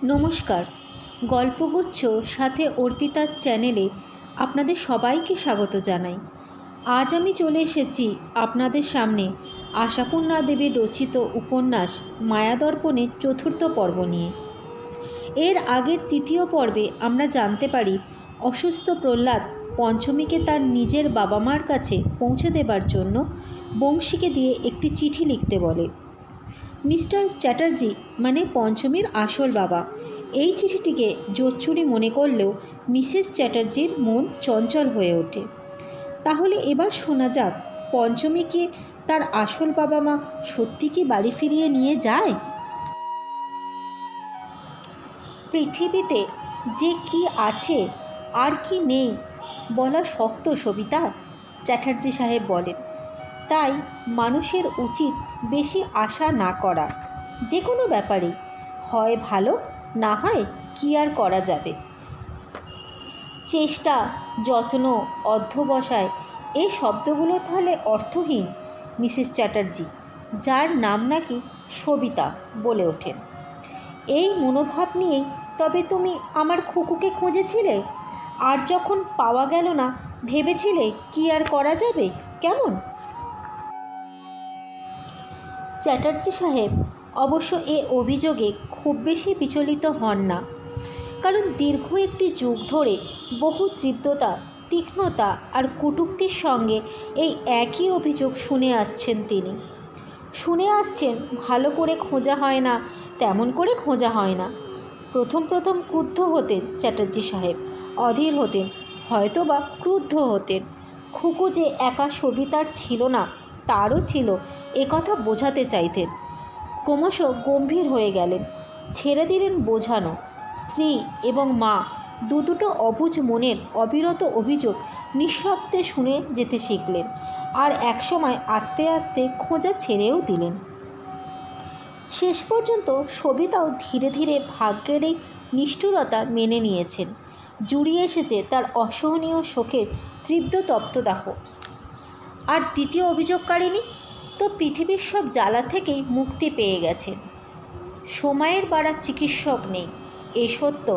নমস্কার। গল্পগুচ্ছ সাথে অর্পিতার চ্যানেলে আপনাদের সবাইকে স্বাগত জানাই। আজ আমি চলে এসেছি আপনাদের সামনে আশাপূর্ণা দেবীর রচিত উপন্যাস মায়াদর্পণের চতুর্থ পর্ব নিয়ে। এর আগের তৃতীয় পর্বে আমরা জানতে পারি অসুস্থ প্রহ্লাদ পঞ্চমীকে তার নিজের বাবা মার কাছে পৌঁছে দেবার জন্য বংশীকে দিয়ে একটি চিঠি লিখতে বলে। মিস্টার চ্যাটার্জি মানে পঞ্চমীর আসল বাবা এই চিঠিটিকে জোচ্চুরি মনে করলেও মিসেস চ্যাটার্জির মন চঞ্চল হয়ে ওঠে। তাহলে এবার শোনা যাক, পঞ্চমীকে তার আসল বাবা মা সত্যি কি বাড়ি ফিরিয়ে নিয়ে যায়? পৃথিবীতে যে কি আছে আর কি নেই বলা শক্ত, সবিতা, চ্যাটার্জি সাহেব বলেন। তাই মানুষের উচিত বেশি আশা না করা। যে কোনো ব্যাপারে হয় ভালো, না হয় কি আর করা যাবে। চেষ্টা, যত্ন, অধ্যবসায় এই শব্দগুলো তাহলে অর্থহীন? মিসেস চ্যাটার্জি, যার নাম নাকি সবিতা, বলে ওঠেন। এই মনোভাব নিয়েই তবে তুমি আমার খুকুকে খুঁজেছিলে, আর যখন পাওয়া গেল না ভেবেছিলে কি আর করা যাবে, কেমন? চ্যাটার্জি সাহেব অবশ্য এ অভিযোগে খুব বেশি বিচলিত হন না, কারণ দীর্ঘ একটি যুগ ধরে বহু তীব্রতা, তীক্ষ্ণতা আর কটূক্তির সঙ্গে এই একই অভিযোগ শুনে আসছেন তিনি। শুনে আসছেন ভালো করে খোঁজা হয় না, তেমন করে খোঁজা হয় না। প্রথম প্রথম ক্রুদ্ধ হতেন চ্যাটার্জি সাহেব, অধীর হতেন, হয়তো বা ক্রুদ্ধ হতেন। খুকু যে একা সবিতার ছিল না, তারও ছিল, কথা বোঝাতে চাইতেন। ক্রমশ গম্ভীর হয়ে গেলেন, ছেড়ে দিলেন বোঝানো। স্ত্রী এবং মা দুটো অবুঝ মনের অবিরত অভিযোগ নিঃশব্দে শুনে যেতে শিখলেন, আর একসময় আস্তে আস্তে খোঁজা ছেড়েও দিলেন। শেষ পর্যন্ত সবিতাও ধীরে ধীরে ভাগ্যের এই নিষ্ঠুরতা মেনে নিয়েছেন। জুড়িয়ে এসেছে তার অসহনীয় শোকের তীব্র তপ্তদাহ। আর দ্বিতীয় অভিযোগকারিণী তো পৃথিবীর সব জ্বালা থেকেই মুক্তি পেয়ে গেছেন। সময়ের বাড়া চিকিৎসক নেই, এ সত্য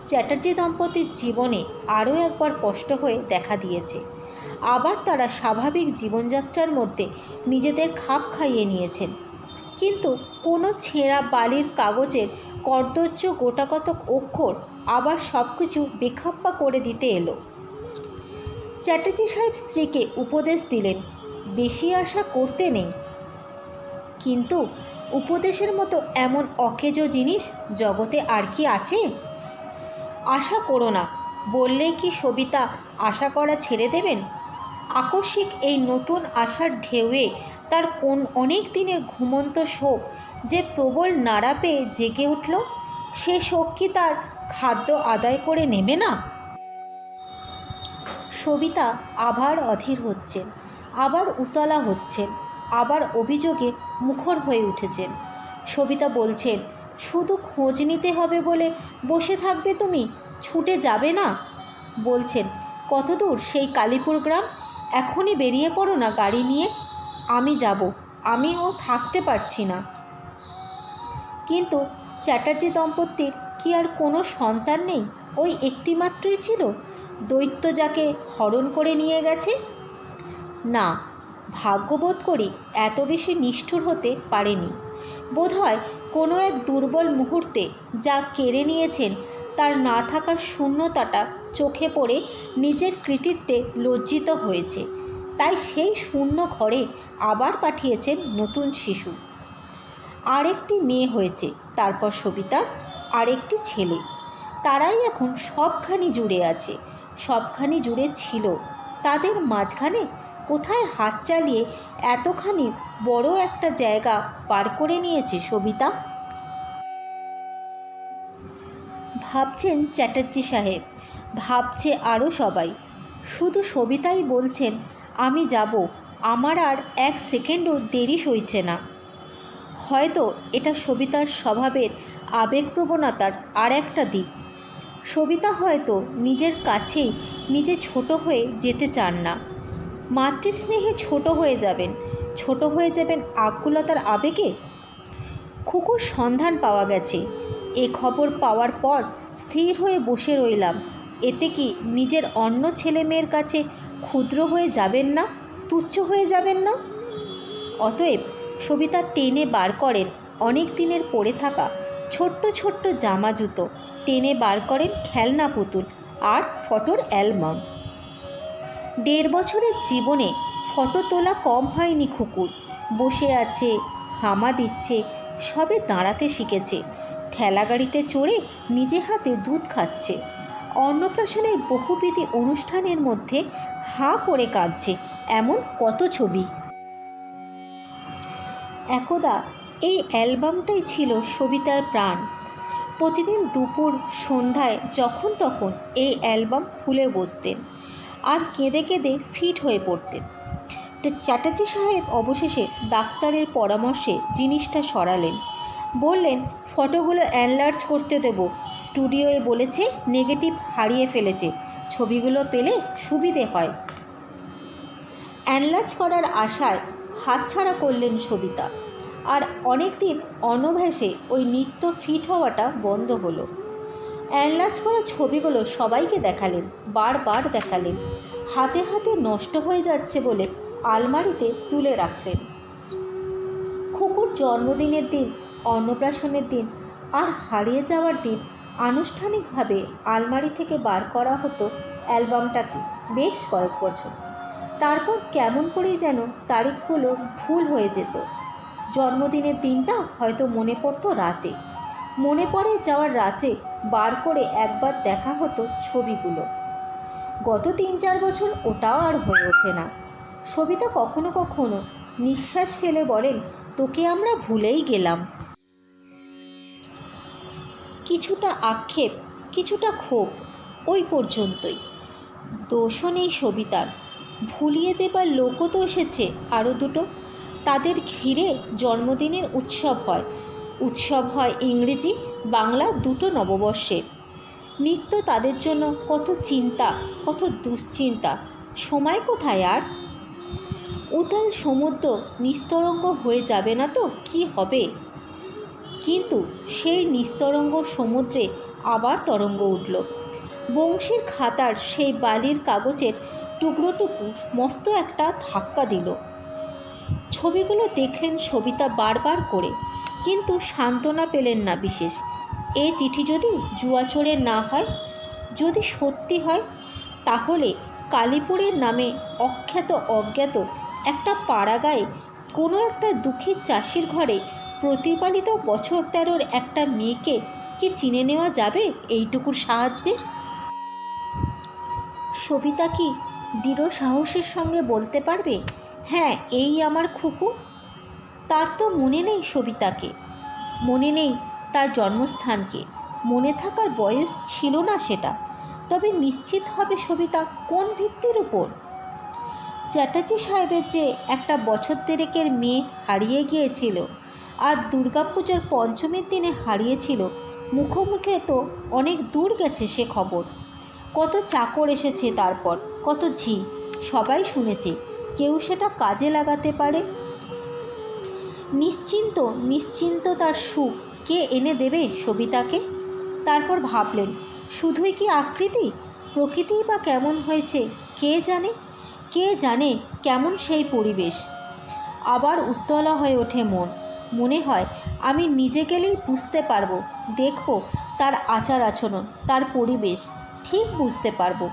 চ্যাটার্জি দম্পতির জীবনে আরও একবার স্পষ্ট হয়ে দেখা দিয়েছে। আবার তারা স্বাভাবিক জীবনযাত্রার মধ্যে নিজেদের খাপ খাইয়ে নিয়েছেন, কিন্তু কোনো ছেঁড়া বালির কাগজের কর্দজ্য গোটাকতক অক্ষর আবার সব কিছু বেখাপ্পা করে দিতে এলো। চ্যাটার্জি সাহেব স্ত্রীকে উপদেশ দিলেন, বেশি আশা করতে নেই। কিন্তু উপদেশের মতো এমন অকেজো জিনিস জগতে আর কি আছে? আশা করো না বললেই কি সবিতা আশা করা ছেড়ে দেবেন? আকস্মিক এই নতুন আশার ঢেউয়ে তার অনেক দিনের ঘুমন্ত শোক যে প্রবল নাড়া পেয়ে জেগে উঠল, সে শোক কি তার খাদ্য আদায় করে নেবে না? সবিতা আবার অধীর হচ্ছেন, আবার উতলা হচ্ছেন, আবার অভিযোগে মুখর হয়ে উঠেছেন। সবিতা বলছেন, শুধু খোঁজ নিতে হবে বলে বসে থাকবে তুমি, ছুটে যাবে না? বলছেন, কতদূর সেই কালীপুর গ্রাম? এখনই বেরিয়ে পড়ো না গাড়ি নিয়ে। আমি যাব, আমিও থাকতে পারছি না। কিন্তু চ্যাটার্জি দম্পতির কি আর কোনো সন্তান নেই? ওই একটি মাত্রই ছিল, দৈত্য যাকে হরণ করে নিয়ে গেছে? না, ভাগ্যবোধ করি এত বেশি নিষ্ঠুর হতে পারেনি। বোধহয় কোনো এক দুর্বল মুহূর্তে যা কেড়ে নিয়েছেন, তার না থাকার শূন্যতাটা চোখে পড়ে নিজের কৃতিত্বে লজ্জিত হয়েছে। তাই সেই শূন্য ঘরে আবার পাঠিয়েছেন নতুন শিশু। আরেকটি মেয়ে হয়েছে, তারপর সবিতার আরেকটি ছেলে। তারাই এখন সবখানি জুড়ে আছে, সবখানি জুড়ে ছিল। তাদের মাঝখানে কোথায় হাত চালিয়ে এতখানি বড় একটা জায়গা পার করে নিয়েছে সবিতা? ভাবছেন চ্যাটার্জি সাহেব, ভাবছে আরও সবাই। শুধু সবিতাই বলছেন, আমি যাব, আমার আর এক সেকেন্ডও দেরি সইছে না। হয়তো এটা সবিতার স্বভাবের আবেগপ্রবণতার আর একটা দিক। সবিতা হয়তো নিজের কাছেই নিজে ছোট হয়ে যেতে চান না। মাতৃস্নেহে ছোট হয়ে যাবেন আকুলতার আবেগে। খুকুর সন্ধান পাওয়া গেছে, এ খবর পাওয়ার পর স্থির হয়ে বসে রইলাম। এতে কি নিজের অন্য ছেলে মেয়ের কাছে ক্ষুদ্র হয়ে যাবেন না, তুচ্ছ হয়ে যাবেন না? অতএব সবিতা টেনে বার করেন অনেক দিনের পড়ে থাকা ছোট্ট ছোট্ট জামা জুতো, টেনে বার করেন খেলনা পুতুল আর ফটোর অ্যালবাম। 1.5 বছরের জীবনে ফটো তোলা কম হয়নি খুকুর। বসে আছে, হামা দিচ্ছে, সবে দাঁড়াতে শিখেছে, ঠেলাগাড়িতে চড়ে নিজে হাতে দুধ খাচ্ছে, অন্নপ্রাশনের বহুবিধি অনুষ্ঠানের মধ্যে হাঁ করে কাঁদছে, এমন কত ছবি। একদা এই অ্যালবামটাই ছিল সবিতার প্রাণ। প্রতিদিন দুপুর সন্ধ্যায় যখন তখন এই অ্যালবাম খুলে বসতেন আর কেঁদে কেঁদে ফিট হয়ে পড়তেন। চ্যাটার্জি সাহেব অবশেষে ডাক্তারের পরামর্শে জিনিসটা সরালেন। বললেন, ফটোগুলো এনলার্জ করতে দেব, স্টুডিওয়ে বলেছে নেগেটিভ হারিয়ে ফেলেছে, ছবিগুলো পেলে সুবিধে হয়। এনলার্জ করার আশায় হাতছাড়া করলেন সবিতা, আর অনেক দিন অনভ্যাসে ওই নিত্য ফিট হওয়াটা বন্ধ হলো। এনলার্জ করা ছবিগুলো সবাইকে দেখালেন, বারবার দেখালেন, হাতে হাতে নষ্ট হয়ে যাচ্ছে বলে আলমারিতে তুলে রাখলেন। খুকুর জন্মদিনের দিন, অন্নপ্রাশনের দিন আর হারিয়ে যাওয়ার দিন আনুষ্ঠানিকভাবে আলমারি থেকে বার করা হতো অ্যালবামটাকে বেশ কয়েক বছর। তারপর কেমন করেই যেন তারিখগুলো ভুল হয়ে যেত। জন্মদিনের দিনটা হয়তো মনে পড়তো রাতে, মনে পড়ে যাওয়ার রাতে বার করে একবার দেখা হতো ছবিগুলো। গত 3-4 বছর ওটাও আর হয়ে ওঠে না। সবিতা কখনো কখনো নিঃশ্বাস ফেলে বলেন, তোকে আমরা ভুলেই গেলাম। কিছুটা আক্ষেপ, কিছুটা ক্ষোভ, ওই পর্যন্তই। দোষও নেই সবিতার, ভুলিয়ে দেবার লোকও তো এসেছে আরও দুটো। তাদের ঘিরে জন্মদিনের উৎসব হয় ইংরেজি বাংলা দুটো নববর্ষের। নিত্য তাদের জন্য কত চিন্তা, কত দুশ্চিন্তা, সময় কোথায় আর? উথাল সমুদ্র নিস্তরঙ্গ হয়ে যাবে না তো কি হবে? কিন্তু সেই নিস্তরঙ্গ সমুদ্রে আবার তরঙ্গ উঠল। বংশীর খাতার সেই বালির কাগজের টুকরোটুকু মস্ত একটা ধাক্কা দিল। ছবিগুলো দেখলেন সবিতা বারবার করে, কিন্তু সান্ত্বনা পেলেন না বিশেষ। এ চিঠি যদি জুয়াচোরের না হয়, যদি সত্যি হয়, তাহলে কালীপুরের নামে অখ্যাত অজ্ঞাত একটা পাড়াগাঁয়ে কোনো একটা দুঃখীর চাষির ঘরে প্রতিপালিত বছর 13-র একটা মেয়েকে কি চিনে নেওয়া যাবে এইটুকুর সাহায্যে? সবিতা কি দৃঢ় সাহসের সঙ্গে বলতে পারবে, হ্যাঁ এই আমার খুকু? তার তো মনে নেই সবিতাকে, মনে নেই তার জন্মস্থানকে, মনে থাকার বয়স ছিল না সেটা। তবে নিশ্চিত হবে সবিতা কোন ভিত্তির উপর? চ্যাটার্জি সাহেবের যে একটা বছর 3-এর মেয়ে হারিয়ে গিয়েছিল, আর দুর্গাপূজার পঞ্চমীর দিনে হারিয়েছিল, মুখোমুখে তো অনেক দূর গেছে সে খবর। কত চাকর এসেছে, তারপর কত ঝি, সবাই শুনেছে। কেউ সেটা কাজে লাগাতে পারে? নিশ্চিন্ত তার সুখ কে এনে দেবে সবিতাকে? তারপর ভাবলেন, শুধুই কি আকৃতি, প্রকৃতিই বা কেমন হয়েছে কে জানে কেমন সেই পরিবেশ। আবার উত্তলা হয়ে ওঠে মন। মনে হয় আমি নিজে গেলেই বুঝতে পারবো, দেখব তার আচার আচরণ, তার পরিবেশ, ঠিক বুঝতে পারবো।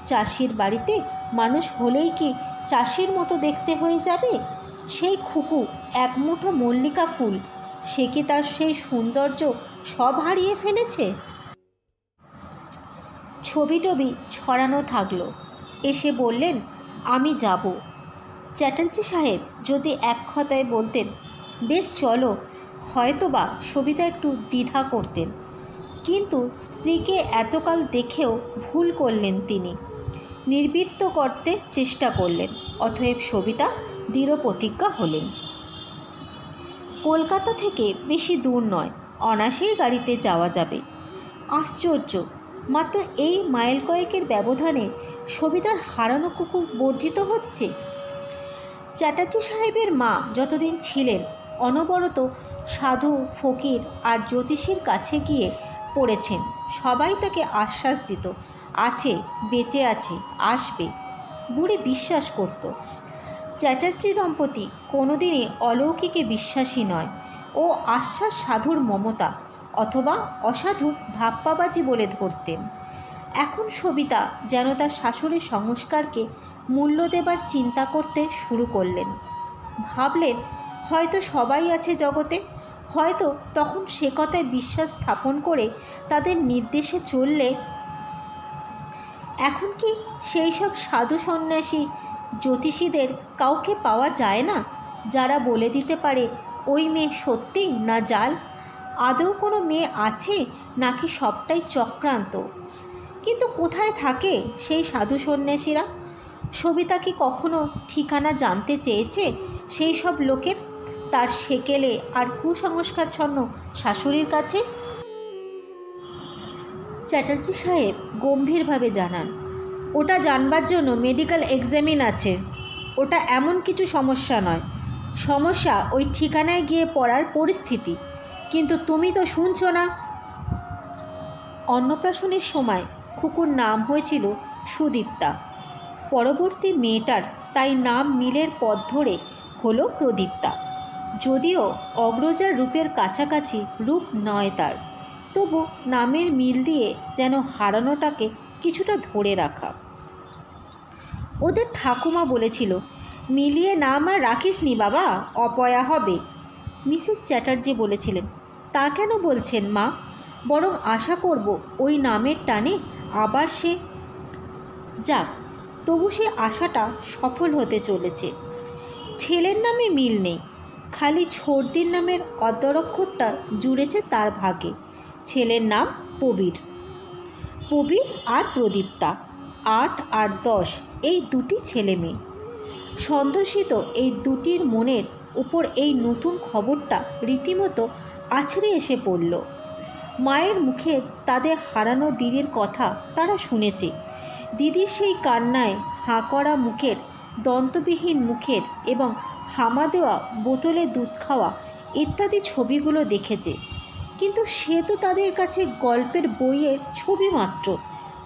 চাষির বাড়িতে মানুষ হলেই কি চাষির মতো দেখতে হয়ে যাবে? সেই খুকু এক মুঠো মল্লিকা ফুল, সে কি তার সেই সৌন্দর্য সব হারিয়ে ফেলেছে? ছবি টবি ছড়ানো থাকলো। এসে বললেন, আমি যাব। চ্যাটার্জি সাহেব যদি এক কথায় বলতেন, বেশ চলো, হয়তোবা সবিতা একটু দ্বিধা করতেন। কিন্তু স্ত্রীকে এতকাল দেখেও ভুল করলেন তিনি, নির্বৃত্ত করতে চেষ্টা করলেন। অতএব সবিতা দৃঢ় প্রতিজ্ঞা হলেন। কলকাতা থেকে বেশি দূর নয়, অনায়াসেই গাড়িতে যাওয়া যাবে। আশ্চর্য, মাত্র এই মাইল কয়েকের ব্যবধানে সবিতার হারানো কুকুর বর্ধিত হচ্ছে। চ্যাটার্জি সাহেবের মা যতদিন ছিলেন অনবরত সাধু, ফকির আর জ্যোতিষীর কাছে গিয়ে পড়েছেন। সবাই তাকে আশ্বাস দিত, আছে, বেঁচে আছে, আসবে। বুড়ি বিশ্বাস করত। চ্যাটার্জি দম্পতি কোনোদিনই অলৌকিকে বিশ্বাসী নয়। ও আশ্বাস সাধুর মমতা অথবা অসাধুর ধাপ্পাবাজি বলে ধরতেন। এখন সবিতা যেন তার শাশুড়ির সংস্কারকে মূল্য দেবার চিন্তা করতে শুরু করলেন। ভাবলেন, হয়তো সবাই আছে জগতে, হয়তো তখন সে কথায় বিশ্বাস স্থাপন করে তাদের নির্দেশে চললে। এখন কি সেই সব সাধু সন্ন্যাসী জ্যোতিষীদের কাউকে পাওয়া যায় না, যারা বলে দিতে পারে ওই মেয়ে সত্যি না জাল, আদৌ কোনো মেয়ে আছে নাকি সবটাই চক্রান্ত? কিন্তু কোথায় থাকে সেই সাধু সন্ন্যাসীরা? সবিতা কি কখনো ঠিকানা জানতে চেয়েছে সেই সব লোকের, তার সেকেলে আর কুসংস্কারচ্ছন্ন শাশুড়ির কাছে? চ্যাটার্জি সাহেব গম্ভীরভাবে জানান, ওটা জানবার জন্য মেডিকেল এক্সামিন আছে। ওটা এমন কিছু সমস্যা নয়, সমস্যা ওই ঠিকানায় গিয়ে পড়ার পরিস্থিতি। কিন্তু তুমি তো শুনছো না। অন্নপ্রাশনের সময় খুকুর নাম হয়েছিল সুদীপ্তা। পরবর্তী মেয়েটার তাই নাম মিলের পথ ধরে হলো প্রদীপ্তা। যদিও অগ্রজার রূপের কাছাকাছি রূপ নয় তার, তবু নামের মিল দিয়ে যেন হারানোটাকে কিছুটা ধরে রাখা। ওদের ঠাকুমা বলেছিল, মিলিয়ে নাম আর রাখিস নি বাবা, অপয়া হবে। মিসেস চ্যাটার্জি বলেছিলেন, তা কেন বলছেন মা? বরং আশা করব ওই নামের টানে আবার সে যাক। তবু সে আশাটা সফল হতে চলেছে। ছেলের নামে মিল নেই, খালি ছর্দির নামের অদ্যরক্ষরটা জুড়েছে তার ভাগে। ছেলের নাম প্রবীর। প্রবীর আর প্রদীপ্তা, 8 আর 10, এই দুটি ছেলে মেয়ে। সন্ত্রসিত এই দুটির মনের উপর এই নতুন খবরটা রীতিমতো আছড়ে এসে পড়ল। মায়ের মুখে তাদের হারানো দিদির কথা তারা শুনেছে। দিদির সেই কান্নায় হাঁ করা মুখের, দন্তবিহীন মুখের এবং হামা দেওয়া বোতলে দুধ খাওয়া ইত্যাদি ছবিগুলো দেখেছে। কিন্তু সে তো তাদের কাছে গল্পের বইয়ের ছবি মাত্র,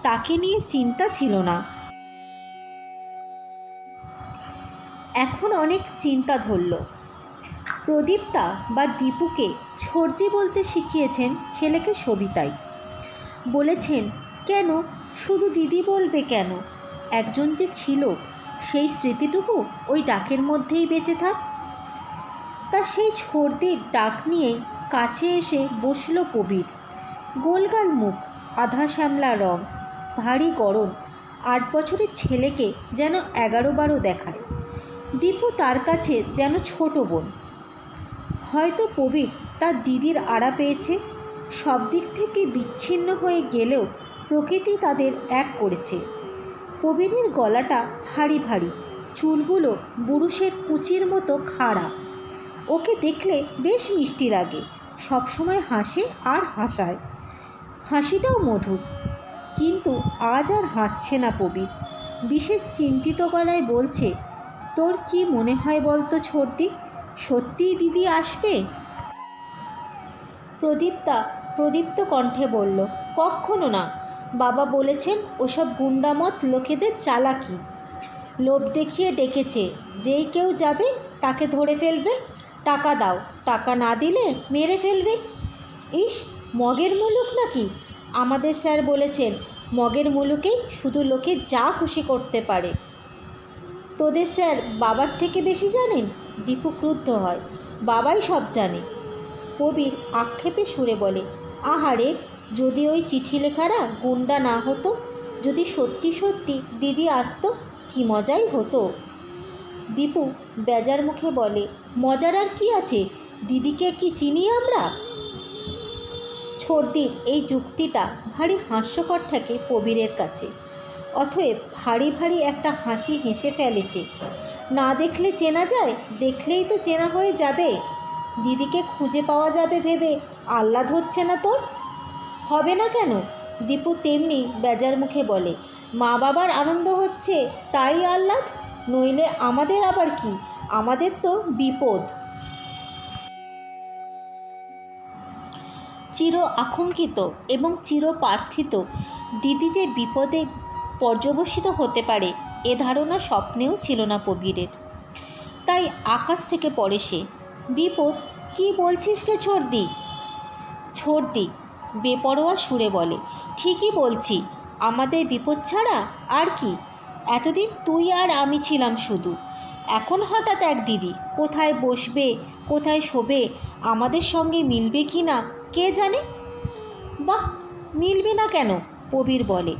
তাকে নিয়ে চিন্তা ছিল না। এখন অনেক চিন্তা ধরল। প্রদীপ্তা বা দীপুকে ছর্দি বলতে শিখিয়েছেন ছেলেকে সবিতাই। বলেছেন, কেন শুধু দিদি বলবে কেন? একজন যে ছিল, সেই স্মৃতিটুকু ওই ডাকের মধ্যেই বেঁচে থাক। তা সেই ছর্দির ডাক নিয়ে কাছে এসে বসল প্রবীর। গোলগাল মুখ, আধা শ্যামলা রং, ভারী গরম। 8 বছরের ছেলেকে যেন 11-12 দেখায়। দীপু তার কাছে যেন ছোট বোন। হয়তো প্রবীর তার দিদির আড়া পেয়েছে। সব দিক থেকে বিচ্ছিন্ন হয়ে গেলেও প্রকৃতি তাদের এক করেছে। প্রবীরের গলাটা ভারী ভারী, চুলগুলো বুরুষের কুচির মতো খাড়া। ওকে দেখলে বেশ মিষ্টি লাগে, সবসময় হাসে আর হাসায়। হাসিটাও মধুর। কিন্তু আজ আর হাসছে না প্রবীর। বিশেষ চিন্তিত গলায় বলছে, তোর কি মনে হয় বলতো ছর্দি, সত্যিই দিদি আসবে? প্রদীপ্ত কণ্ঠে বলল, কক্ষনো না। বাবা বলেছেন ওসব গুন্ডামত লোকেদের চালাকি। লোভ দেখিয়ে ডেকেছে, যেই কেউ যাবে তাকে ধরে ফেলবে। টাকা দাও, টাকা না দিলে মেরে ফেলবে। ইস, মগের মুলুক নাকি? আমাদের স্যার বলেছেন, মগের মুলুকেই শুধু লোকে যা খুশি করতে পারে। তোদের স্যার বাবার থেকে বেশি জানেন? দীপু ক্রুদ্ধ হয়। বাবাই সব জানে। প্রবীর আক্ষেপে সুরে বলে, আহারে, যদি ওই চিঠি লেখারা গুন্ডা না হতো, যদি সত্যি সত্যি দিদি আসতো, কি মজাই হতো। দীপু বেজার মুখে বলে, মজার আর কি আছে? দিদিকে কি চিনি আমরা? ছর্দির এই যুক্তিটা ভারী হাস্যকর থাকে প্রবীরের কাছে। অতএব ভারী ভারী একটা হাসি হেসে ফেলে সে। না দেখলে চেনা যায়, দেখলেই তো চেনা হয়ে যাবে। দিদিকে খুঁজে পাওয়া যাবে ভেবে আহ্লাদ হচ্ছে না তোর? হবে না কেন? দীপু তেমনি বেজার মুখে বলে, মা বাবার আনন্দ হচ্ছে তাই আহ্লাদ, নইলে আমাদের আবার কি? আমাদের তো বিপদ। চির আকাঙ্ক্ষিত এবং চির প্রার্থিত দিদি যে বিপদে পর্যবসিত হতে পারে এ ধারণা স্বপ্নেও ছিল না প্রবীরের। তাই আকাশ থেকে পড়ে সে, বিপদ? কি বলছিস রে ছোড়দি? ছোড়দি বেপরোয়া সুরে বলে, ঠিকই বলছি, আমাদের বিপদ ছাড়া আর কি। এতদিন তুই আর আমি ছিলাম শুধু, এখন হঠাৎ এক দিদি। কোথায় বসবে, কোথায় শোবে, আমাদের সঙ্গে মিলবে কি না কে জানে। বাহ, মিলবে না কেন? প্রবীর বলে,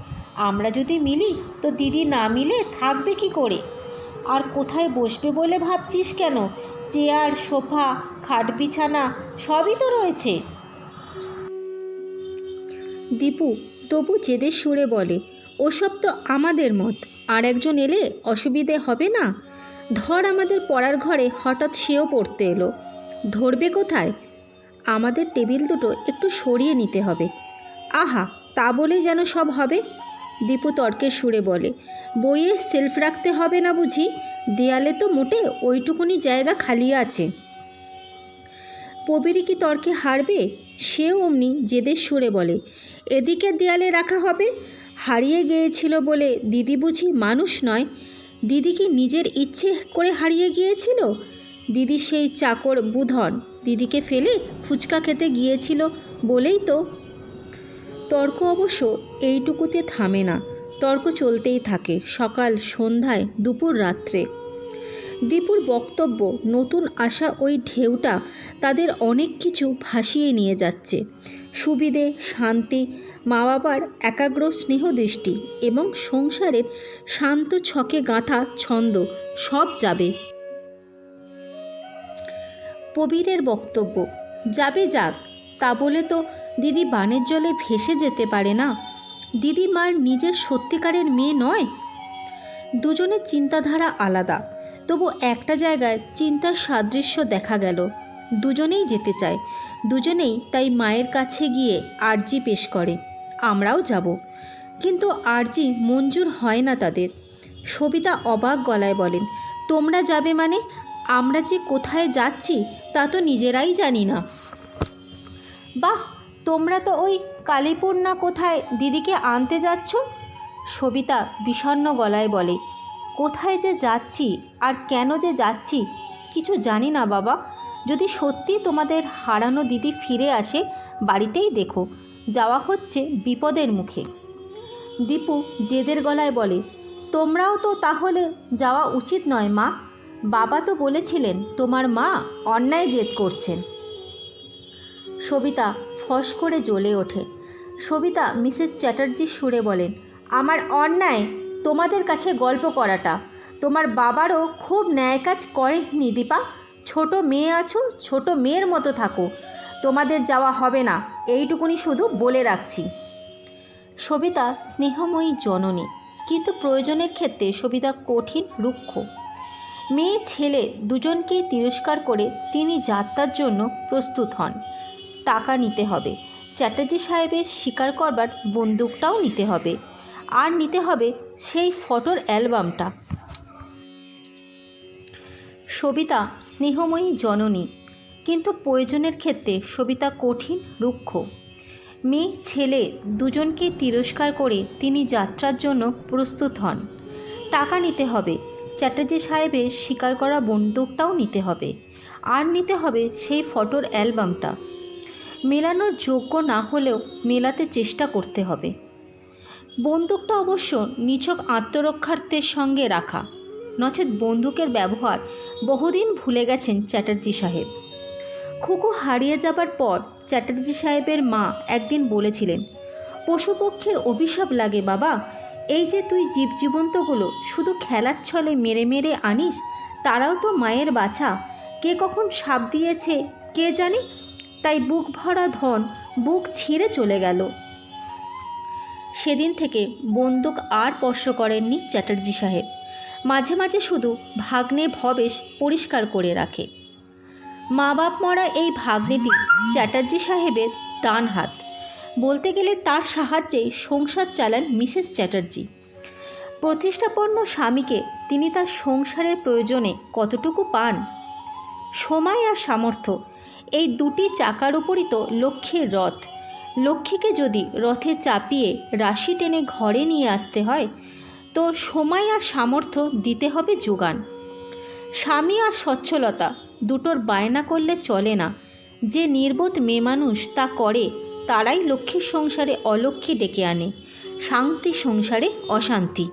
আমরা যদি মিলি তো দিদি না মিলে থাকবে কি করে? আর কোথায় বসবে বলে ভাবছিস কেন? চেয়ার, সোফা, খাট, বিছানা সবই তো রয়েছে। দীপু তবু জেদের সুরে বলে, ওসব তো আমাদের মত, আর একজন এলে অসুবিধে হবে না? ধর আমাদের পড়ার ঘরে হঠাৎ সেও পড়তে এলো, ধরবে কোথায়? আমাদের টেবিল দুটো একটু সরিয়ে নিতে হবে। আহা, তা বলেই যেন সব হবে? দীপু তর্কের সুরে বলে, বইয়ে সেলফ রাখতে হবে না বুঝি? দেয়ালে তো মোটে ওইটুকুনি জায়গা খালি আছে। প্রবীরই কি তর্কে হারবে? সেও অমনি জেদের সুরে বলে, এদিকে দেয়ালে রাখা হবে। হারিয়ে গিয়েছিল বলে দিদি বুঝি মানুষ নয়? দিদি কি নিজের ইচ্ছে করে হারিয়ে গিয়েছিল? দিদি সেই চাকর বুধন দিদিকে ফেলে ফুচকা খেতে গিয়েছিল বলেই তো। তর্ক অবশ্য এইটুকুতে থামে না, তর্ক চলতেই থাকে সকাল, সন্ধ্যায়, দুপুর, রাত্রে। দীপুর বক্তব্য নতুন আসা ওই ঢেউটা তাদের অনেক কিছু ভাসিয়ে নিয়ে যাচ্ছে। সুবিধে, শান্তি, মা বাবার একাগ্র স্নেহদৃষ্টি এবং সংসারের শান্ত ছকে গাঁথা ছন্দ সব যাবে। প্রবীরের বক্তব্য, যাবে যাক, তা বলে তো দিদি বানের জলে ভেসে যেতে পারে না। দিদি মার নিজের সত্যিকারের মেয়ে নয়। দুজনের চিন্তাধারা আলাদা, তবু একটা জায়গায় চিন্তার সাদৃশ্য দেখা গেল। দুজনেই যেতে চায়, দুজনেই তাই মায়ের কাছে গিয়ে আর্জি পেশ করে, আমরাও যাব। কিন্তু আর্জি মঞ্জুর হয় না তাদের। সবিতা অবাক গলায় বলেন, তোমরা যাবে মানে? আমরা যে কোথায় যাচ্ছি তা তো নিজেরাই জানি না। বাহ, তোমরা তো ওই কালীপুর না কোথায় দিদিকে আনতে যাচ্ছ? সবিতা বিষণ্ণ গলায় বলে, কোথায় যে যাচ্ছি আর কেন যে যাচ্ছি কিছু জানি না বাবা। যদি সত্যি তোমাদের হারানো দিদি ফিরে আসে, বাড়িতেই দেখো যাওয়া হচ্ছে বিপদের মুখে। দীপু জেদের গলায় বলে, তোমরাও তো তাহলে যাওয়া উচিত নয় মা। বাবা তো বলেছিলেন তোমার মা অন্যায় জেদ করছেন। সবিতা ফস করে জ্বলে ওঠে। সবিতা মিসেস চ্যাটার্জির সুরে বলেন, আমার অন্যায় তোমাদের কাছে গল্প করাটা। তোমার বাবারও খুব ন্যায় কাজ করেনি দীপা। ছোট মেয়ে আছো, ছোট মেয়ের মতো থাকো। তোমাদের যাওয়া হবে না, এইটুকুনি শুধু বলে রাখছি। সবিতা স্নেহময়ী জননী, কিন্তু প্রয়োজনের ক্ষেত্রে সবিতা কঠিন, রুক্ষ। মেয়ে ছেলে দুজনকেই তিরস্কার করে তিনি যাত্রার জন্য প্রস্তুত হন। টাকা নিতে হবে, চ্যাটার্জি সাহেবের স্বীকার করবার বন্দুকটাও নিতে হবে, আর নিতে হবে সেই ফটোর অ্যালবামটা। সবিতা স্নেহময়ী জননী, কিন্তু প্রয়োজনের ক্ষেত্রে সবিতা কঠিন, রুক্ষ। মেয়ে ছেলে দুজনকেই তিরস্কার করে তিনি যাত্রার জন্য প্রস্তুত হন। টাকা নিতে হবে, চ্যাটার্জি সাহেবের স্বীকার করা বন্দুকটাও নিতে হবে, আর নিতে হবে সেই ফটোর অ্যালবামটা। মেলানোর যোগ্য না হলেও মেলাতে চেষ্টা করতে হবে। বন্দুকটা অবশ্য নিছক আত্মরক্ষার্থের সঙ্গে রাখা, নচেত বন্দুকের ব্যবহার বহুদিন ভুলে গেছেন চ্যাটার্জি সাহেব। খুকু হারিয়ে যাবার পর চ্যাটার্জি সাহেবের মা একদিন বলেছিলেন, পশুপক্ষের অভিশাপ লাগে বাবা। এই যে তুই জীবজীবন্তগুলো শুধু খেলার ছলে মেরে মেরে আনিস, তারাও তো মায়ের বাছা। কে কখন সাপ দিয়েছে কে জানে, তাই বুক ভরা ধন বুক ছিঁড়ে চলে গেল। সেদিন থেকে বন্দুক আর স্পর্শ করেননি চ্যাটার্জি সাহেব। মাঝে মাঝে শুধু ভাগ্নে ভবেশ পরিষ্কার করে রাখে। মা বাপ মরা এই ভাগ্নেটি চ্যাটার্জি সাহেবের ডান হাত। বলতে গেলে তার সাহায্যে সংসার চালান মিসেস চ্যাটার্জি। প্রতিষ্ঠাপন্ন স্বামীকে তিনি তার সংসারের প্রয়োজনে কতটুকু পান? সময় আর সামর্থ্য এই দুটি চাকার উপরই তো লক্ষ্মীর রথ। লক্ষ্মীকে যদি রথে চাপিয়ে রাশি টেনে ঘরে নিয়ে আসতে হয় তো সময় আর সামর্থ্য দিতে হবে যোগান। স্বামী আর সচ্ছলতা দুটোর বায়না করলে চলে না। যে নির্বোধ মেয়ে মানুষ তা করে তারাই লক্ষ্মীর সংসারে অলক্ষ্মী ডেকে আনে, শান্তি সংসারে অশান্তি।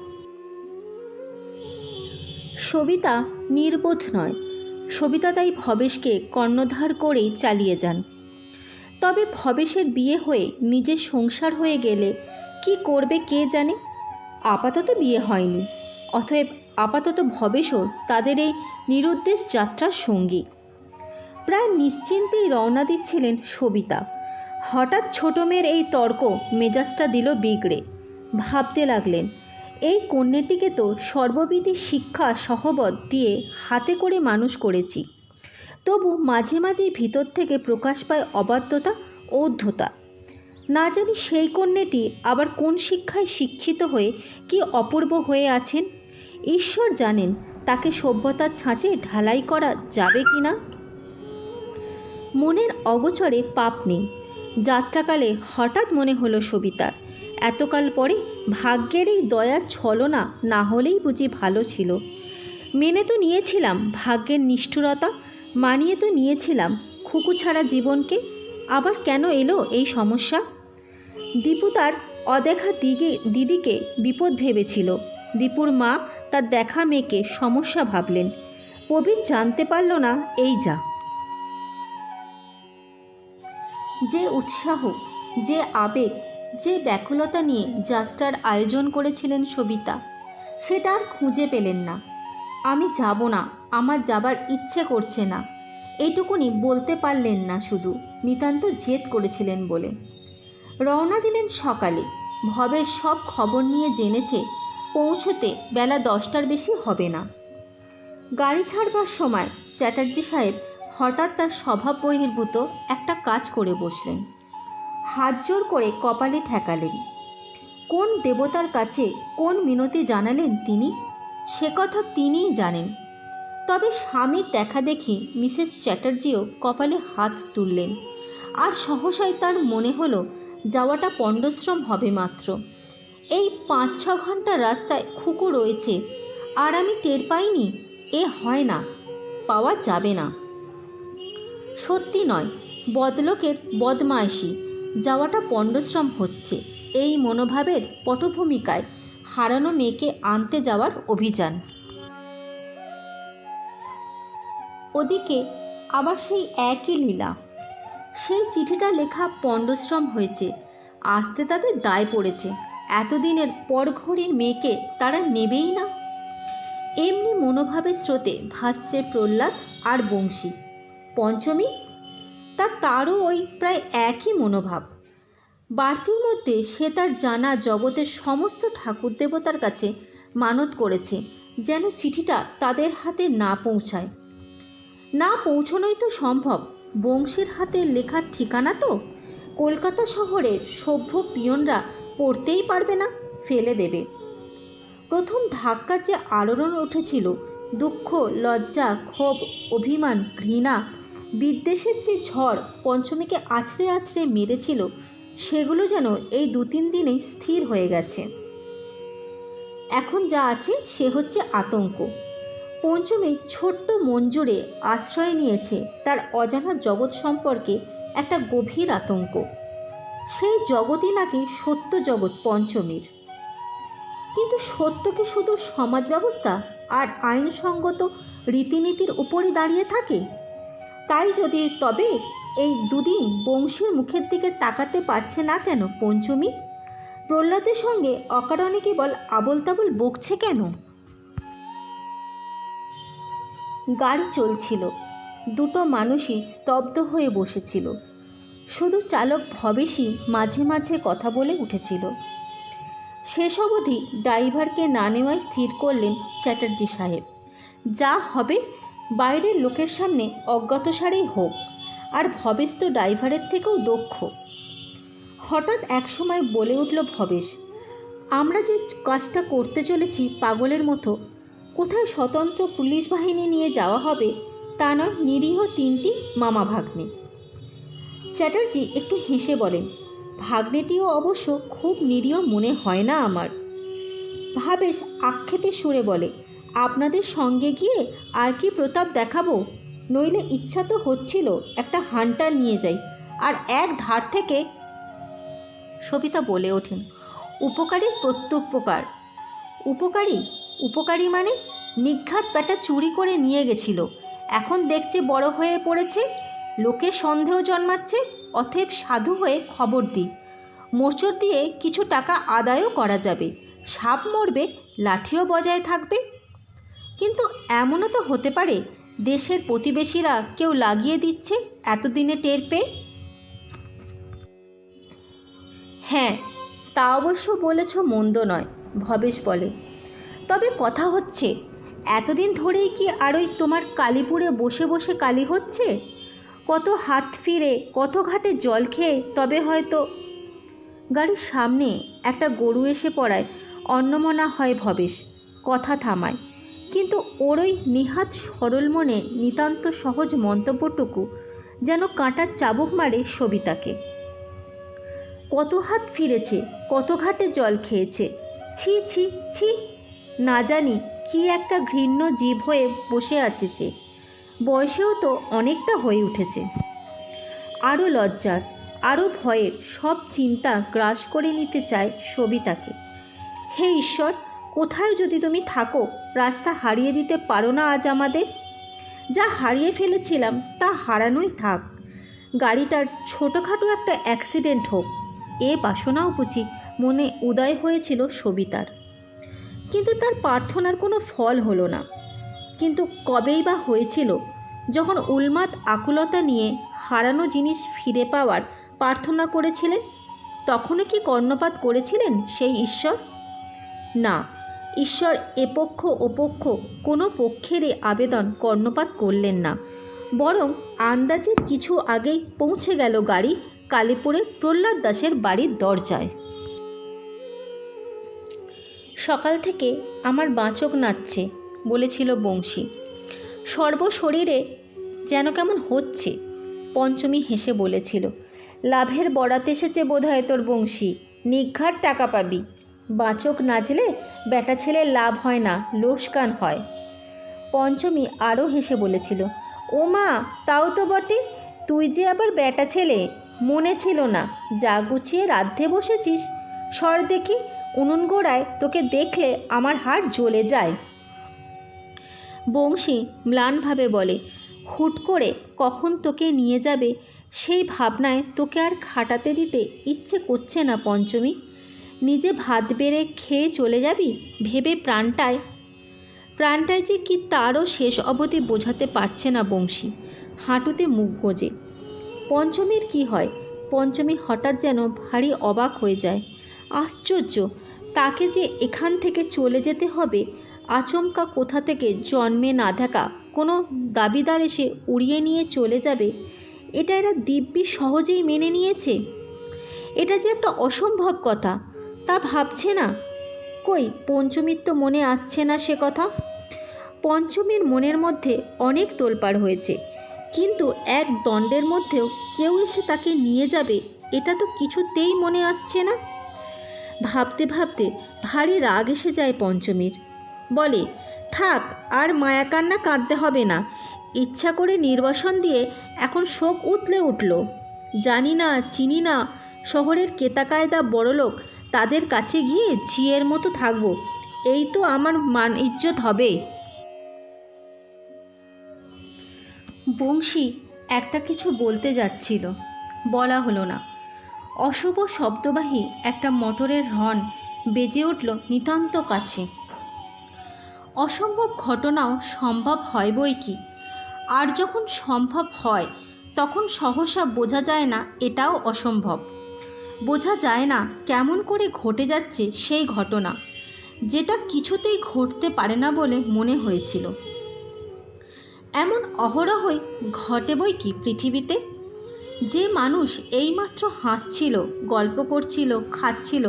সবিতা নির্বোধ নয়, সবিতা তাই ভবেশকে কর্ণধার করেই চালিয়ে যান। তবে ভবেশের বিয়ে হয়ে নিজের সংসার হয়ে গেলে কি করবে কে জানে। আপাতত বিয়ে হয়নি, অতএব আপাতত ভবেশও তাদের এই নিরুদ্দেশ যাত্রার সঙ্গী। প্রায় নিশ্চিন্তেই রওনা দিচ্ছিলেন সবিতা। হঠাৎ ছোট মেয়ের এই তর্ক মেজাজটা দিল বিগড়ে। ভাবতে লাগলেন, এই কন্যাটিকে তো সর্ববিধি শিক্ষা সহবত দিয়ে হাতে করে মানুষ করেছি, তবু মাঝে মাঝেই ভিতর থেকে প্রকাশ পায় অবাধ্যতা, ঔদ্ধতা। না জানি সেই কন্যাটি আবার কোন শিক্ষায় শিক্ষিত হয়ে কি অপূর্ব হয়ে আছেন। ঈশ্বর জানেন তাকে সভ্যতার ছাঁচে ঢালাই করা যাবে কি না। মনের অগোচরে পাপ নেই। যাত্রাকালে হঠাৎ মনে হলো সবিতার, এতকাল পরে ভাগ্যের এই দয়ার ছলনা না হলেই বুঝি ভালো ছিল। মেনে তো নিয়েছিলাম ভাগ্যের নিষ্ঠুরতা, মানিয়ে তো নিয়েছিলাম খুকু ছাড়া জীবনকে, আবার কেন এলো এই সমস্যা। দীপু তার অদেখা দিদিকে বিপদ ভেবেছিল, দীপুর মা তার দেখা মেয়েকে সমস্যা ভাবলেন। প্রবীর জানতে পারল না এই যা। যে উৎসাহ, যে আবেগ, যে ব্যাকুলতা নিয়ে যাত্রার আয়োজন করেছিলেন সবিতা, সেটা আর খুঁজে পেলেন না। আমি যাব না, আমার যাবার ইচ্ছে করছে না, এইটুকুনি বলতে পারলেন না, শুধু নিতান্ত জেদ করেছিলেন বলে। রওনা দিলেন সকালে। ভবের সব খবর নিয়ে জেনেছে পৌঁছতে বেলা 10টার বেশি হবে না। গাড়ি ছাড়বার সময় চ্যাটার্জি সাহেব হঠাৎ তার স্বভাব বহির্ভূত একটা কাজ করে বসলেন। হাত জোর করে কপালে ঠেকালেন। কোন দেবতার কাছে কোন মিনতি জানালেন তিনি, সে কথা তিনিই জানেন। তবে স্বামীর দেখা দেখি মিসেস চ্যাটার্জিও কপালে হাত তুললেন। আর সহসাই তার মনে হলো যাওয়াটা পণ্ডশ্রম হবে মাত্র। এই 5-6 ঘন্টার রাস্তায় খুকু রয়েছে আর আমি টের পাইনি, এ হয় না, পাওয়া যাবে না। সত্যি নয়, বদলোকের বদমাইশি, যাওয়াটা পণ্ডশ্রম হচ্ছে, এই মনোভাবের পটভূমিকায় হারানো মেয়েকে আনতে যাওয়ার অভিযান। ওদিকে আবার সেই একই লীলা। সেই চিঠিটা লেখা পণ্ডশ্রম হয়েছে, আসতে তাদের দায় পড়েছে। এতদিনের পরঘরের মেয়েকে তারা নেবেই না। এমনি মনোভাবের স্রোতে ভাসছে প্রহ্লাদ আর বংশী। পঞ্চমী, তারও ওই প্রায় একই মনোভাব। বাড়তির মধ্যে সে তার জানা জগতের সমস্ত ঠাকুর দেবতার কাছে মানত করেছে যেন চিঠিটা তাদের হাতে না পৌঁছায়। না পৌঁছনোই তো সম্ভব, বংশীর হাতে লেখার ঠিকানা তো কলকাতা শহরের সভ্য পিয়নরা পড়তেই পারবে না, ফেলে দেবে। প্রথম ধাক্কার যে আলোড়ন উঠেছিল, দুঃখ, লজ্জা, ক্ষোভ, অভিমান, ঘৃণা, বিদ্বেষের যে ঝড় পঞ্চমীকে আছড়ে আছড়ে মেরেছিল, সেগুলো যেন এই 2-3 দিনেই স্থির হয়ে গেছে। এখন যা আছে সে হচ্ছে আতঙ্ক। পঞ্চমী ছোট্ট মঞ্জুরে আশ্রয় নিয়েছে তার অজানা জগৎ সম্পর্কে একটা গভীর আতঙ্ক। সেই জগৎই নাকি সত্য জগৎ পঞ্চমীর। কিন্তু সত্য কি শুধু সমাজ ব্যবস্থা আর আইনসঙ্গত রীতিনীতির উপরই দাঁড়িয়ে থাকে? তাই যদি তবে এই 2 দিন বংশীর মুখের দিকে তাকাতে পারছে না কেন পঞ্চমী? প্রহ্লাদের সঙ্গে অকারণে কেবল আবোল তাবোল বকছে কেন? গাড়ি চলছিল, দুটো মানুষই স্তব্ধ হয়ে বসেছিল। শুধু চালক ভবেশই মাঝে মাঝে কথা বলে উঠেছিল। শেষ অবধি ড্রাইভারকে না নেওয়াই স্থির করলেন চ্যাটার্জি সাহেব। যা হবে বাইরের লোকের সামনে অজ্ঞাতসারেই হোক, আর ভবেশ তো ড্রাইভারের থেকেও দক্ষ। হঠাৎ একসময় বলে উঠল ভবেশ, আমরা যে কাজটা করতে চলেছি পাগলের মতো, কোথায় স্বতন্ত্র পুলিশ বাহিনী নিয়ে যাওয়া হবে তা নয়, নিরীহ 3টি মামা ভাগ্নে। চ্যাটার্জি একটু হেসে বলেন, ভাগ্নেটিও অবশ্য খুব নিরীহ মনে হয় না আমার। ভাবেশ আক্ষেপের সুরে বলে, আপনাদের সঙ্গে গিয়ে আর কি প্রতাপ দেখাবো? নইলে ইচ্ছা তো হচ্ছিল একটা হান্টার নিয়ে যাই আর এক ধার থেকে। সবিতা বলে ওঠেন, উপকারী প্রত্যুপকার। উপকারী? উপকারী মানে? নিঘাত ব্যাটা চুরি করে নিয়ে গেছিল, এখন দেখছে বড় হয়ে পড়েছে, লোকের সন্দেহ জন্মাচ্ছে, অতএব সাধু হয়ে খবর দিই। মোচড় দিয়ে কিছু টাকা আদায়ও করা যাবে, সাপ মরবে, লাঠিও বজায় থাকবে। কিন্তু এমনও তো হতে পারে দেশের প্রতিবেশীরা কেউ লাগিয়ে দিচ্ছে এতদিনে টের পেয়ে। হ্যাঁ, তা অবশ্য বলেছ, মন্দ নয়, ভবেশ বলে। তবে কথা হচ্ছে, এতদিন ধরেই কি আর ওই তোমার কালীপুরে বসে বসে কালী হচ্ছে? কত হাত ফিরে, কত ঘাটে জল খেয়ে তবে হয়তো। গাড়ির সামনে একটা গরু এসে পড়ায় অন্যমনা হয় ভবেশ, কথা থামায়। কিন্তু ওর ওই নিহাত সরল মনে নিতান্ত সহজ মন্তব্যটুকু যেন কাঁটার চাবুক মারে সবিতাকে। কত হাত ফিরেছে, কত ঘাটে জল খেয়েছে, ছি ছি ছি, না জানি কি একটা ঘৃণ্য জীব হয়ে বসে আছে সে। বয়সেও তো অনেকটা হয়ে উঠেছে। আরও লজ্জার, আরও ভয়ের সব চিন্তা গ্রাস করে নিতে চায় সবিতাকে। হে ঈশ্বর, কোথায় যদি তুমি থাকো, রাস্তা হারিয়ে দিতে পারো না আজ আমাদের। যা হারিয়ে ফেলেছিলাম তা হারানোই থাক, গাড়িটার ছোটোখাটো একটা অ্যাক্সিডেন্ট হোক, এ বাসনাও বুঝি মনে উদয় হয়েছিল সবিতার। কিন্তু তার প্রার্থনার কোনো ফল হলো না। কিন্তু কবেই বা হয়েছিল, যখন উন্মাদ আকুলতা নিয়ে হারানো জিনিস ফিরে পাওয়ার প্রার্থনা করেছিলেন? তখনও কি কর্ণপাত করেছিলেন সেই ঈশ্বর? না, ঈশ্বর এপক্ষ ওপক্ষ কোনো পক্ষেরই আবেদন কর্ণপাত করলেন না, বরং আন্দাজের কিছু আগেই পৌঁছে গেল গাড়ি কালীপুরের প্রহ্লাদ দাসের বাড়ির দরজায়। সকাল থেকে আমার বাঁচক নাচছে বলেছিল বংশী, সর্বশরীরে যেন কেমন হচ্ছে। পঞ্চমী হেসে বলেছিল, লাভের বরাত এসেছে বোধহয় তোর বংশী, নিঘাত টাকা পাবি। বাঁচক নাচলে বেটা ছেলের লাভ হয় না, লোসকান হয়। পঞ্চমী আরও হেসে বলেছিল, ও মা, তাও তো বটে, তুই যে আবার বেটা ছেলে, মনে ছিল না, যা গুছিয়ে রাঁধতে বসেছিস। সর দেখি, উনুন গোড়ায় তোকে দেখলে আমার হাড় জ্বলে যায়। বংশী ম্লানভাবে বলে, হুট করে কখন তোকে নিয়ে যাবে সেই ভাবনায় তোকে আর খাটাতে দিতে ইচ্ছে করছে না পঞ্চমী। নিজে ভাত বেড়ে খেয়ে চলে যাবি ভেবে প্রাণটায় যে কি তারও শেষ অবধি বোঝাতে পারছে না বংশী, হাঁটুতে মুখ গোজে। পঞ্চমীর কি হয়? পঞ্চমী হঠাৎ যেন ভারী অবাক হয়ে যায়। আশ্চর্য, তাকে যে এখান থেকে চলে যেতে হবে, আচমকা কোথা থেকে জন্মে না দেখা কোনো দাবিদার এসে উড়িয়ে নিয়ে চলে যাবে, এটা এরা দিব্যি সহজেই মেনে নিয়েছে। এটা যে একটা অসম্ভব কথা, তা ভাবছে না। কই, পঞ্চমীর তো মনে আসছে না সে কথা। পঞ্চমীর মনের মধ্যে অনেক তোলপাড় হয়েছে, কিন্তু এক দণ্ডের মধ্যেও কেউ এসে তাকে নিয়ে যাবে এটা তো কিছুতেই মনে আসছে না। ভাবতে ভাবতে ভারী রাগ এসে যায় পঞ্চমীর। বলে, থাক, আর মায়াকান্না কাঁদতে হবে না। ইচ্ছা করে নির্বাসন দিয়ে এখন শোক উতলে উঠল। জানি না, চিনি না, শহরের কেতাকায়দা বড়লোক, তাদের কাছে গিয়ে ঝিয়ের মতো থাকবো, এই তো আমার মান ইজ্জত হবে। বংশী একটা কিছু বলতে যাচ্ছিল, বলা হলো না। অশুভ শব্দবাহী একটা মোটরের হর্ন বেজে উঠল নিতান্ত কাছে। অসম্ভব ঘটনাও সম্ভব হয় বই কি, আর যখন সম্ভব হয় তখন সহসা বোঝা যায় না এটাও অসম্ভব। বোঝা যায় না কেমন করে ঘটে যাচ্ছে সেই ঘটনা, যেটা কিছুতেই ঘটতে পারে না বলে মনে হয়েছিল। এমন অহরহই ঘটে বই কি পৃথিবীতে। যে মানুষ এইমাত্র হাসছিল, গল্প করছিল, খাচ্ছিল,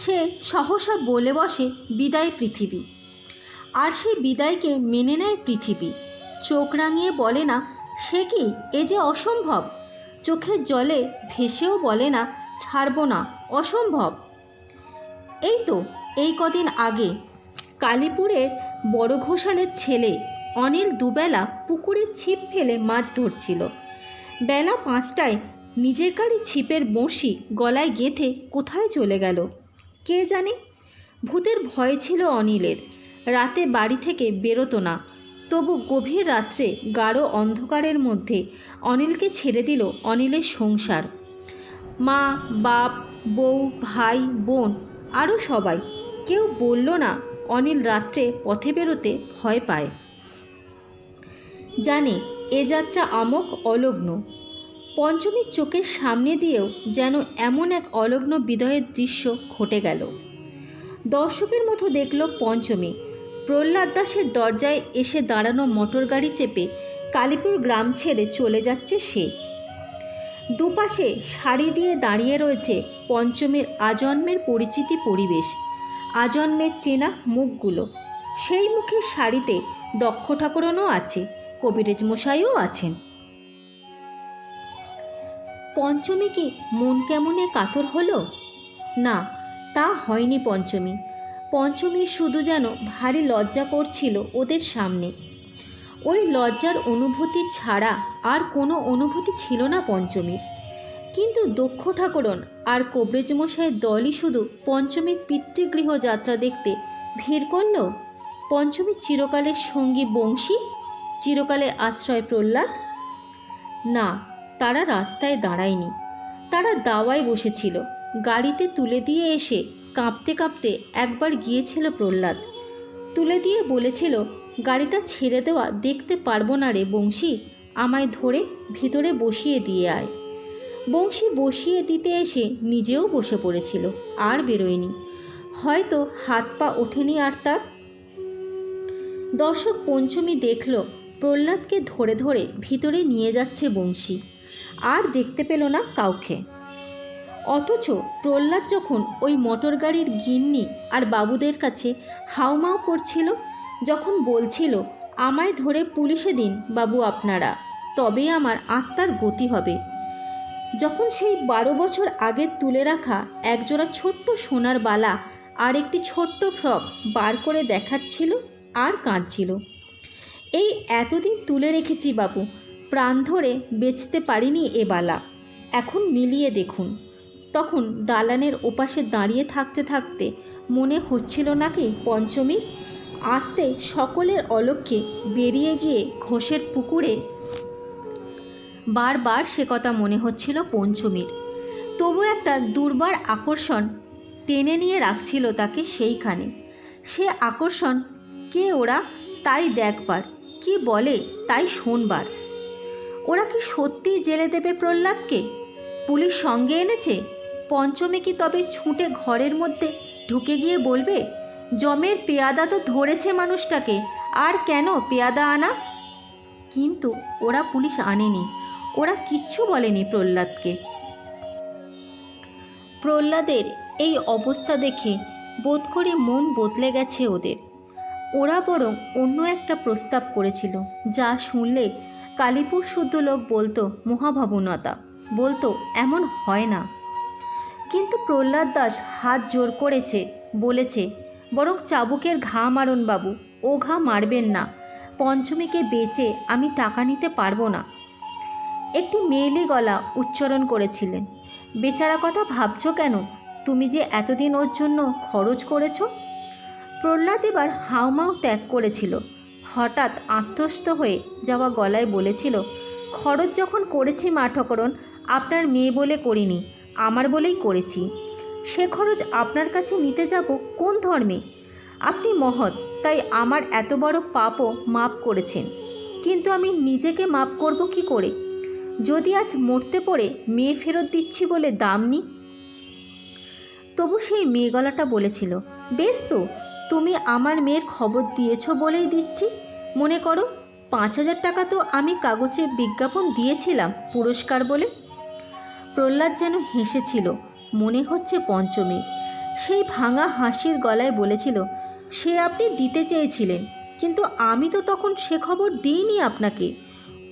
সে সহসা বলে বসে বিদায় পৃথিবী। আর সেই বিদায়কে মেনে নেয় পৃথিবী, চোখ রাঙিয়ে বলে না, সে কি, এ যে অসম্ভব। চোখের জলে ভেসেও বলে না ছাড়বো না, অসম্ভব। এই তো এই কদিন আগে কালীপুরের বড় ঘোষালের ছেলে অনিল দুবেলা পুকুরে ছিপ ফেলে মাছ ধরছিল। বেলা 5টায় নিজের গাড়ি ছিপের বঁড়শি গলায় গেঁথে কোথায় চলে গেল কে জানে। ভূতের ভয় ছিল অনিলের, রাতে বাড়ি থেকে বেরোতো না। তবু গভীর রাত্রে গাঢ় অন্ধকারের মধ্যে অনিলকে ছেড়ে দিল অনিলের সংসার। মা, বাপ, বউ, ভাই, বোন আরও সবাই। কেউ বলল না অনিল রাত্রে পথে বেরোতে ভয় পায়। জানে এ যাত্রা আমক অলগ্ন। পঞ্চমীর চোখের সামনে দিয়েও যেন এমন এক অলগ্ন বিদয়ের দৃশ্য ঘটে গেল। দর্শকের মতো দেখল পঞ্চমী প্রহ্লাদ দাসের দরজায় এসে দাঁড়ানো মোটর গাড়ি চেপে কালীপুর গ্রাম ছেড়ে চলে যাচ্ছে সে। দুপাশে সারি দিয়ে দাঁড়িয়ে রয়েছে পঞ্চমীর আজন্মের পরিচিতি পরিবেশ, আজন্মের চেনা মুখগুলো। সেই মুখের সারিতে দক্ষ ঠাকুরনও আছে, কবিরাজ মশাইও আছেন। পঞ্চমী কি মন কেমনে কাতর হলো? না, তা হয়নি। পঞ্চমীর শুধু যেন ভারী লজ্জা করছিল ওদের সামনে। ওই লজ্জার অনুভূতি ছাড়া আর কোনো অনুভূতি ছিল না পঞ্চমীর। কিন্তু দক্ষ ঠাকুরন আর কবিরাজ মশাইয়ের দলই শুধু পঞ্চমীর পিতৃগৃহ যাত্রা দেখতে ভিড় করল। পঞ্চমীর চিরকালের সঙ্গী বংশী, চিরকালের আশ্রয় প্রহ্লাদ? না, তারা রাস্তায় দাঁড়ায়নি, তারা দাওয়ায় বসেছিল। গাড়িতে তুলে দিয়ে এসে কাঁপতে কাঁপতে একবার গিয়েছিল প্রহ্লাদ, তুলে দিয়ে বলেছিল, গাড়িটা ছেড়ে দেওয়া দেখতে পারবো না রে বংশী, আমায় ধরে ভিতরে বসিয়ে দিয়ে আয়। বংশী বসিয়ে দিতে এসে নিজেও বসে পড়েছিল, আর বেরোয়নি। হয়তো হাত পা ওঠেনি আর তার। দর্শক পঞ্চমী দেখল প্রহ্লাদকে ধরে ধরে ভিতরে নিয়ে যাচ্ছে বংশী, আর দেখতে পেল না কাউকে। অথচ প্রহ্লাদ যখন ওই মোটর গাড়ির গিন্নি আর বাবুদের কাছে হাউমাউ করছিল, যখন বলছিল, আমায় ধরে পুলিশে দিন বাবু আপনারা, তবেই আমার আত্মার গতি হবে, যখন সেই 12 বছর আগের তুলে রাখা একজোড়া ছোট্ট সোনার বালা আর একটি ছোট্ট ফ্রক বার করে দেখাচ্ছিল আর কাঁদছিল, এই এতদিন তুলে রেখেছি বাবু, প্রাণ ধরে বেচতে পারিনি এ বালা, এখন মিলিয়ে দেখুন। তখন দালানের ওপাশে দাঁড়িয়ে থাকতে থাকতে মনে হচ্ছিল নাকি পঞ্চমীর আস্তে সকলের অলক্ষ্যে বেরিয়ে গিয়ে ঘোষের পুকুরে। বারবার সে কথা মনে হচ্ছিল পঞ্চমীর। তবু একটা দুর্বার আকর্ষণ টেনে নিয়ে রাখছিল তাকে সেইখানে। সে আকর্ষণ কে ওরা তাই দেখবার, কি বলে তাই শোনবার। ওরা কি সত্যিই জেলে দেবে প্রহ্লাদকে? পুলিশ সঙ্গে এনেছে? পঞ্চমী কি তবে ছুটে ঘরের মধ্যে ঢুকে গিয়ে বলবে, জমের পেয়াদা তো ধরেছে মানুষটাকে, আর কেন পেয়াদা আনা? কিন্তু ওরা পুলিশ আনেনি, ওরা কিচ্ছু বলেনি প্রহ্লাদকে। প্রহ্লাদের এই অবস্থা দেখে বোধ করে মন বদলে গেছে ওদের। ওরা বরং অন্য একটা প্রস্তাব করেছিল, যা শুনলে কালীপুর শুদ্ধ লোক বলতো মহাভাবনতা, বলতো এমন হয় না। কিন্তু প্রহ্লাদ দাস হাত জোর করেছে, বলেছে, বরং চাবুকের ঘা মারুন বাবু, ও ঘা মারবেন না, পঞ্চমীকে বেচে আমি টাকা নিতে পারবো না। একটি মেয়েলি গলা উচ্চারণ করেছিলেন, বেচারা কথা ভাবছো কেন, তুমি যে এতদিন ওর জন্য খরচ করেছ। প্রহ্লাদ এবার হাউমাউ ত্যাগ করেছিল। হঠাৎ আত্মস্থ হয়ে যাওয়া গলায় বলেছিল, খরচ যখন করেছি মা ঠাকুরন, আপনার মেয়ে বলে করিনি, আমার বলেই করেছি। সে খরচ আপনার কাছে নিতে যাব কোন ধর্মে? আপনি মহৎ, তাই আমার এত বড় পাপও মাপ করেছেন, কিন্তু আমি নিজেকে মাপ করব কি করে, যদি আজ মরতে পড়ে মেয়ে ফেরত দিচ্ছি বলে দাম নিই। তবু সেই মেয়ে গলাটা বলেছিল, বেশ তো, তুমি আমার মেয়ের খবর দিয়েছ বলেই দিচ্ছি, মনে করো 5,000 টাকা তো আমি কাগজে বিজ্ঞাপন দিয়েছিলাম পুরস্কার বলে। প্রহ্লাদ যেন হেসেছিল, মনে হচ্ছে পঞ্চমী। সেই ভাঙা হাসির গলায় বলেছিল, সে আপনি দিতে চেয়েছিলেন, কিন্তু আমি তো তখন সে খবর দিইনি আপনাকে।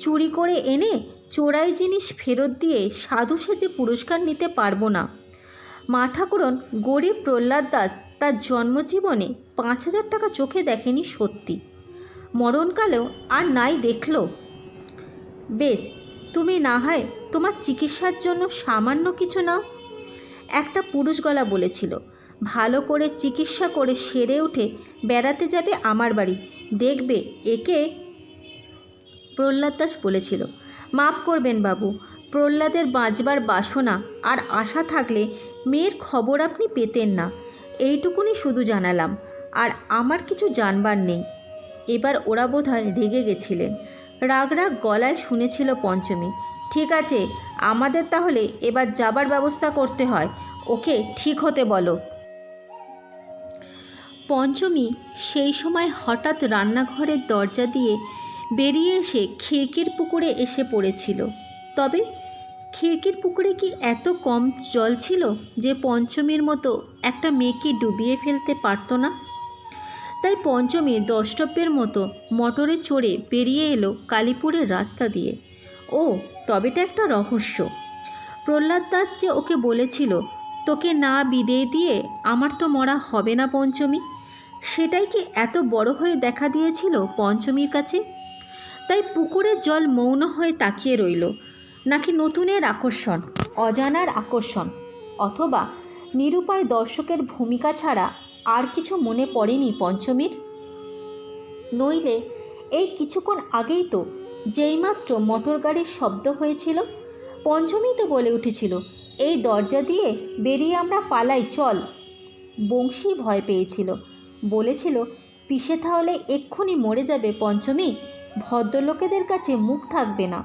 চুরি করে এনে চোরাই জিনিস ফেরত দিয়ে সাধু সেজে পুরস্কার নিতে পারবো না। মা ঠাকুরন গরিব প্রহ্লাদ দাস তার জন্মজীবনে 5,000 টাকা চোখে দেখেনি সত্যি, মরণকালেও আর নাই দেখল। বেশ, তুমি না হয় তোমার চিকিৎসার জন্য সামান্য কিছু নাও। একটা পুরুষ গলা বলেছিল, ভালো করে চিকিৎসা করে সেরে উঠে বেড়াতে যাবে আমার বাড়ি, দেখবে একে। প্রহ্লাদ দাস বলেছিল, মাপ করবেন বাবু, প্রহ্লাদের বাঁচবার বাসনা আর আশা থাকলে মেয়ের খবর আপনি পেতেন না, এইটুকুনি শুধু জানালাম, আর আমার কিছু জানবার নেই। এবার ওরা বোধহয় রেগে গেছিলেন। রাগ রাগ গলায় শুনেছিল পঞ্চমী, ঠিক আছে, আমাদের তাহলে এবার যাবার ব্যবস্থা করতে হয়, ওকে ঠিক হতে বলো। পঞ্চমী সেই সময় হঠাৎ রান্নাঘরের দরজা দিয়ে বেরিয়ে এসে খিড়কির পুকুরে এসে পড়েছিল। তবে খিড়কির পুকুরে কি এত কম জল ছিল যে পঞ্চমীর মতো একটা মেয়েকে ডুবিয়ে ফেলতে পারত না? তাই পঞ্চমী দ্রষ্টব্যের মতো মোটরে চড়ে বেরিয়ে এলো কালীপুরের রাস্তা দিয়ে। ও, তবেটা একটা রহস্য। প্রহ্লাদ দাস যে ওকে বলেছিল, তোকে না বিদেয় দিয়ে আমার তো মরা হবে না পঞ্চমী, সেটাই কি এত বড় হয়ে দেখা দিয়েছিল পঞ্চমীর কাছে? তাই পুকুরের জল মৌন হয়ে তাকিয়ে রইল, নাকি নতুনের আকর্ষণ, অজানার আকর্ষণ, অথবা নিরুপায় দর্শকের ভূমিকা ছাড়া আর কিছু মনে পড়েনি পঞ্চমীর? নইলে এই কিছুক্ষণ আগেই তো যেইমাত্র মোটর গাড়ির শব্দ হয়েছিল, পঞ্চমী তো বলে উঠেছিল, এই দরজা দিয়ে বেরিয়ে আমরা পালাই, চল। বংশী ভয় পেয়েছিল, বলেছিল, পিসে তাহলে এক্ষুনি মরে যাবে পঞ্চমী, ভদ্রলোকেদের কাছে মুখ থাকবে না।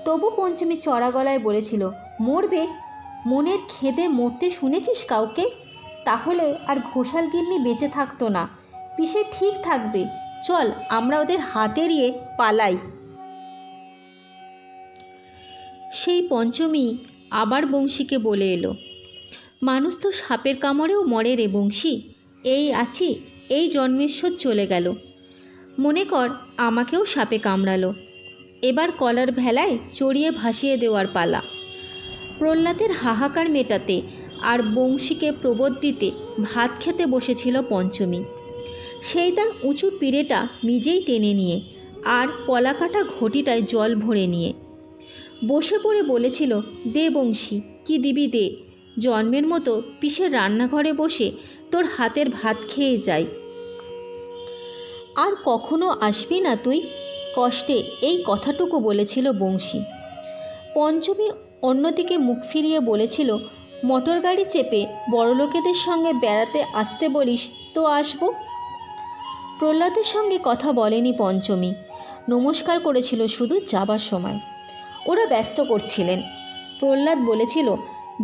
তবু পঞ্চমী চড়া গলায় বলেছিল, মরবে? মনের খেদে মরতে শুনেছিস কাউকে? তাহলে আর ঘোষাল গিন্নি বেঁচে থাকতো না, পিসে ঠিক থাকবে, চল আমরা ওদের হাত এড়িয়ে পালাই। সেই পঞ্চমী আবার বংশীকে বলে এলো, মানুষ তো সাপের কামড়েও মরে রে বংশী, এই আছি, এই জন্মেশ্বর চলে গেল, মনে কর আমাকেও সাপে কামড়ালো, এবার কলার ভেলায় চড়িয়ে ভাসিয়ে দেওয়ার পালা। প্রহ্লাদের হাহাকার মেটাতে আর বংশীকে প্রবোধ দিতে ভাত খেতে বসেছিল পঞ্চমী। সেই তার উঁচু পিঁড়েটা নিজেই টেনে নিয়ে আর পলাকাটা ঘটিটায় জল ভরে নিয়ে বসে পড়ে বলেছিল, দে বংশী, কি দিবি দে, জন্মের মতো পিসের রান্নাঘরে বসে তোর হাতের ভাত খেয়ে যাই। আর কখনো আসবি না তুই, কষ্টে এই কথাটুকু বলেছিল বংশী। পঞ্চমী অন্যদিকে মুখ ফিরিয়ে বলেছিল, মোটর গাড়ি চেপে বড়লোকেদের সঙ্গে বেড়াতে আসতে বলিস তো আসবো। প্রহ্লাদের সঙ্গে কথা বলেনি পঞ্চমী, নমস্কার করেছিল শুধু যাবার সময়। ওরা ব্যস্ত করছিলেন। প্রহ্লাদ বলেছিল,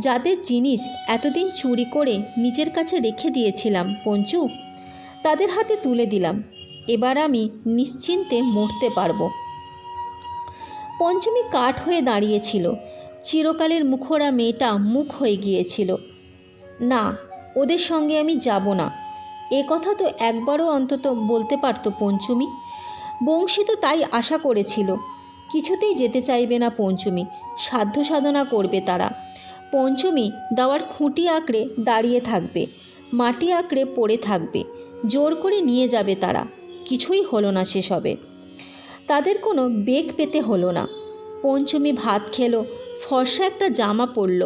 যাদের জিনিস এতদিন চুরি করে নিজের কাছে রেখে দিয়েছিলাম পঞ্চু, তাদের হাতে তুলে দিলাম, এবার আমি নিশ্চিন্তে মরতে পারবো। পঞ্চমী কাঠ হয়ে দাঁড়িয়েছিল, চিরকালের মুখরা মেয়েটা মুখ হয়ে গিয়েছিল। না, ওদের সঙ্গে আমি যাব না, এ কথা তো একবারও অন্তত বলতে পারত পঞ্চমী। বংশী তো তাই আশা করেছিল, কিছুতেই যেতে চাইবে না পঞ্চমী, সাধ্য সাধনা করবে তারা। পঞ্চমী দাওয়ার খুঁটি আঁকড়ে দাঁড়িয়ে থাকবে, মাটি আঁকড়ে পড়ে থাকবে, জোর করে নিয়ে যাবে তারা। কিছুই হলো না সেসবে, তাদের কোনো বেগ পেতে হলো না। পঞ্চমী ভাত খেলো, ফর্সা একটা জামা পরল,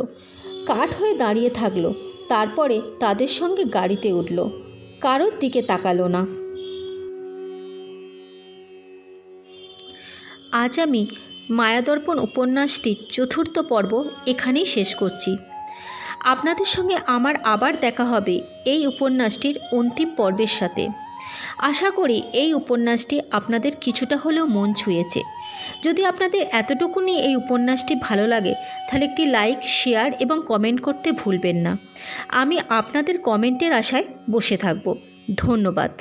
কাঠ হয়ে দাঁড়িয়ে থাকলো, তারপরে তাদের সঙ্গে গাড়িতে উঠল, কারোর দিকে তাকালো না। আজ আমি মায়াদর্পণ উপন্যাসটির ৪র্থ পর্ব এখানেই শেষ করছি। আপনাদের সঙ্গে আমার আবার দেখা হবে এই উপন্যাসটির অন্তিম পর্বের সাথে। আশা করি এই উপন্যাসটি আপনাদের কিছুটা হলেও মন ছুঁয়েছে। যদি আপনাদের এতটুকুনি এই উপন্যাসটি ভালো লাগে, তাহলে একটি লাইক, শেয়ার এবং কমেন্ট করতে ভুলবেন না। আমি আপনাদের কমেন্টের আশায় বসে থাকব। ধন্যবাদ।